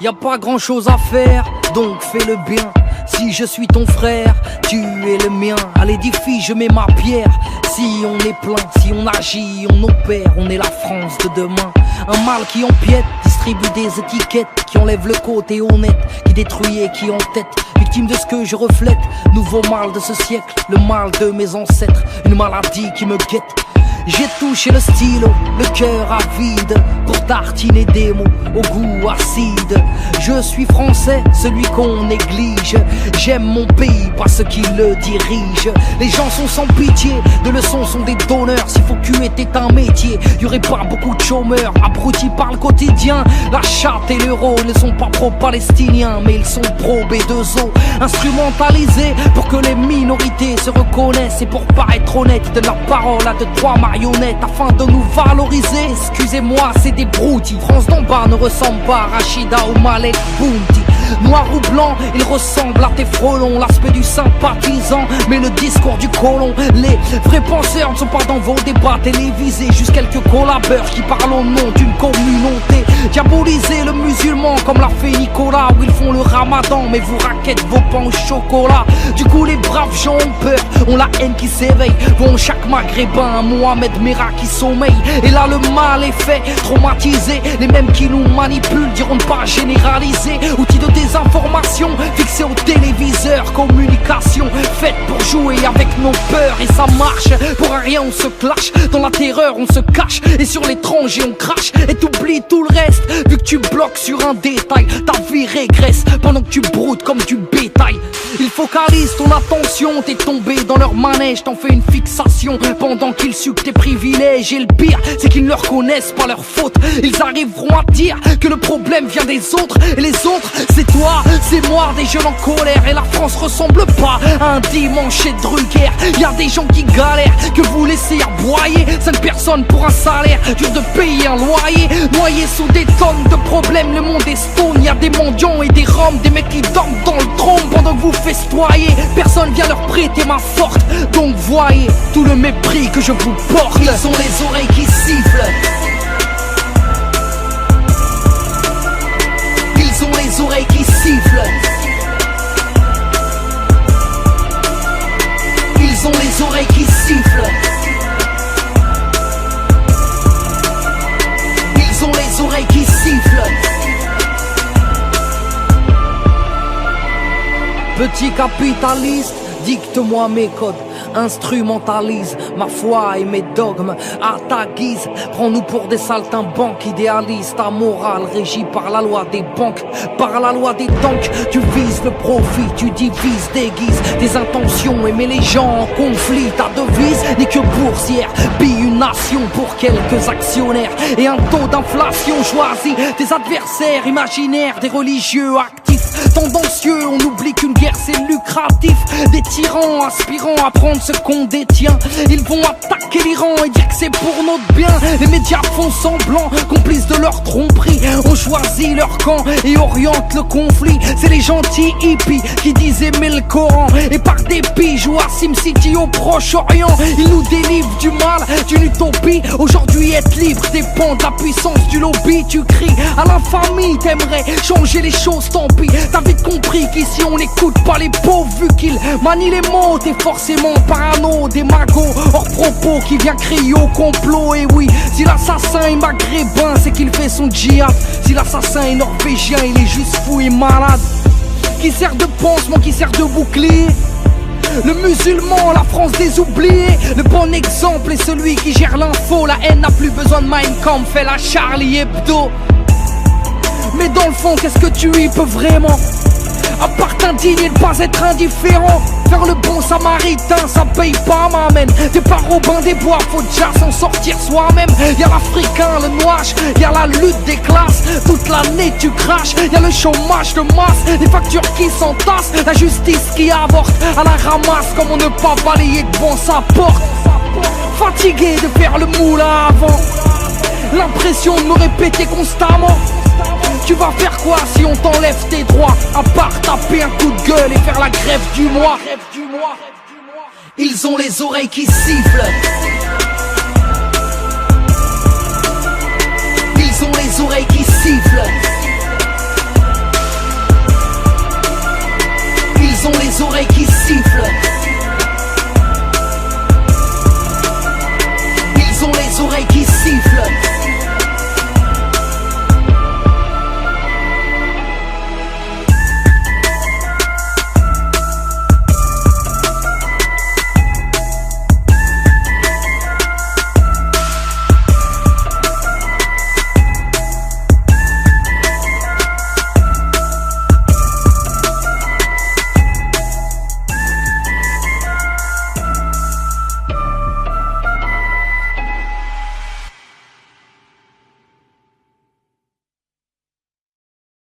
Y a pas grand chose à faire, donc fais le bien. Si je suis ton frère, tu es le mien. À l'édifice je mets ma pierre. Si on est plein, si on agit, on opère. On est la France de demain. Un mal qui empiète, distribue des étiquettes, qui enlève le côté honnête, qui détruit et qui entête. Victime de ce que je reflète, nouveau mal de ce siècle, le mal de mes ancêtres, une maladie qui me guette. J'ai touché le stylo, le cœur avide, pour tartiner des mots au goût acide. Je suis français, celui qu'on néglige. J'aime mon pays, pas ceux qui le dirigent. Les gens sont sans pitié, de leçons sont des donneurs. Si faux cul était un métier, y'aurait pas beaucoup de chômeurs. Abrutis par le quotidien, la chatte et l'euro ne sont pas pro-palestiniens, mais ils sont pro-B2O. Instrumentalisés pour que les minorités se reconnaissent. Et pour paraître honnête, de leur parole à 2-3 marionnettes afin de nous valoriser. Excusez-moi, c'est des broutilles. France d'en bas ne ressemble pas à Rachida ou Malek Bounty. Noir ou blanc, il ressemble à tes frelons. L'aspect du sympathisant, mais le discours du colon. Les vrais penseurs ne sont pas dans vos débats télévisés. Juste quelques collabeurs qui parlent au nom d'une communauté. Diaboliser le musulman comme l'a fait Nicolas, où ils font le ramadan mais vous raquettent vos pains au chocolat. Du coup les braves gens ont peur, ont la haine qui s'éveille. Bon, chaque maghrébin un Mohamed Merah qui sommeille. Et là le mal est fait, traumatisé. Les mêmes qui nous manipulent diront de pas généraliser. Outils de désinformation fixés au téléviseur. Communication faite pour jouer avec nos peurs. Et ça marche, pour un rien on se clash. Dans la terreur on se cache, et sur l'étranger on crache. Et t'oublies tout le reste, vu que tu bloques sur un détail. Ta vie régresse pendant que tu broutes comme du bétail. Ils focalisent ton attention, t'es tombé dans leur manège. T'en fais une fixation pendant qu'ils sucent tes privilèges. Et le pire, c'est qu'ils ne reconnaissent pas leur faute. Ils arriveront à dire que le problème vient des autres. Et les autres, c'est toi, c'est moi, des jeunes en colère. Et la France ressemble pas à un dimanche chez Drucker. Y'a des gens qui galèrent, que vous laissez aboyer. 5 personnes pour un salaire, dur de payer un loyer. Noyés sous des tonnes de problèmes, le monde est stone. Y'a des mendiants et des roms, des mecs qui dorment dans le trône pendant que vous festoyez. Personne vient leur prêter main forte, donc voyez tout le mépris que je vous porte. Ils ont les oreilles qui sifflent. Ils ont les oreilles qui sifflent. Ils ont les oreilles qui sifflent. Ils ont les oreilles qui sifflent. Petit capitaliste, dicte-moi mes codes. Instrumentalise ma foi et mes dogmes à ta guise. Prends-nous pour des saltimbanques, idéalistes. Ta morale régie par la loi des banques, par la loi des tanks. Tu vises le profit, tu divises, déguises tes intentions et mets les gens en conflit. Ta devise n'est que boursière, pille une nation pour quelques actionnaires. Et un taux d'inflation choisi tes adversaires imaginaires, des religieux actifs, tendancieux. On oublie qu'une guerre c'est lucratif. Des tyrans aspirant à prendre ce qu'on détient. Ils vont attaquer l'Iran et dire que c'est pour notre bien. Les médias font semblant, complices de leur tromperie. On choisit leur camp et oriente le conflit. C'est les gentils hippies qui disent aimer le Coran et par dépit jouent à SimCity au Proche-Orient. Ils nous délivrent du mal, d'une utopie. Aujourd'hui être libre dépend de la puissance du lobby. Tu cries à l'infamie, t'aimerais changer les choses, tant pis. T'as vite compris qu'ici on n'écoute pas les pauvres vu qu'ils manient les mots. T'es forcément parano, des magots hors propos qui vient crier au complot. Et oui, si l'assassin est maghrébin, c'est qu'il fait son djihad. Si l'assassin est norvégien, il est juste fou et malade. Qui sert de pansement, qui sert de bouclier? Le musulman, la France des oubliés. Le bon exemple est celui qui gère l'info. La haine n'a plus besoin de Mein Kampf, fait la Charlie Hebdo. Mais dans le fond, qu'est-ce que tu y peux vraiment? À part t'indigner, ne pas être indifférent. Faire le bon samaritain, ça paye pas, m'amène. T'es pas Robin des Bois, faut déjà s'en sortir soi-même. Y'a l'Africain, le Noache, y'a la lutte des classes. Toute l'année tu craches, y'a le chômage de masse. Les factures qui s'entassent, la justice qui avorte. À la ramasse, comme on ne pas balayer que bon ça porte. Fatigué de faire le moule à avant, l'impression de me répéter constamment. Tu vas faire quoi si on t'enlève tes droits? À part taper un coup de gueule et faire la grève du mois. Ils ont les oreilles qui sifflent. Ils ont les oreilles qui sifflent. ont les oreilles qui sifflent.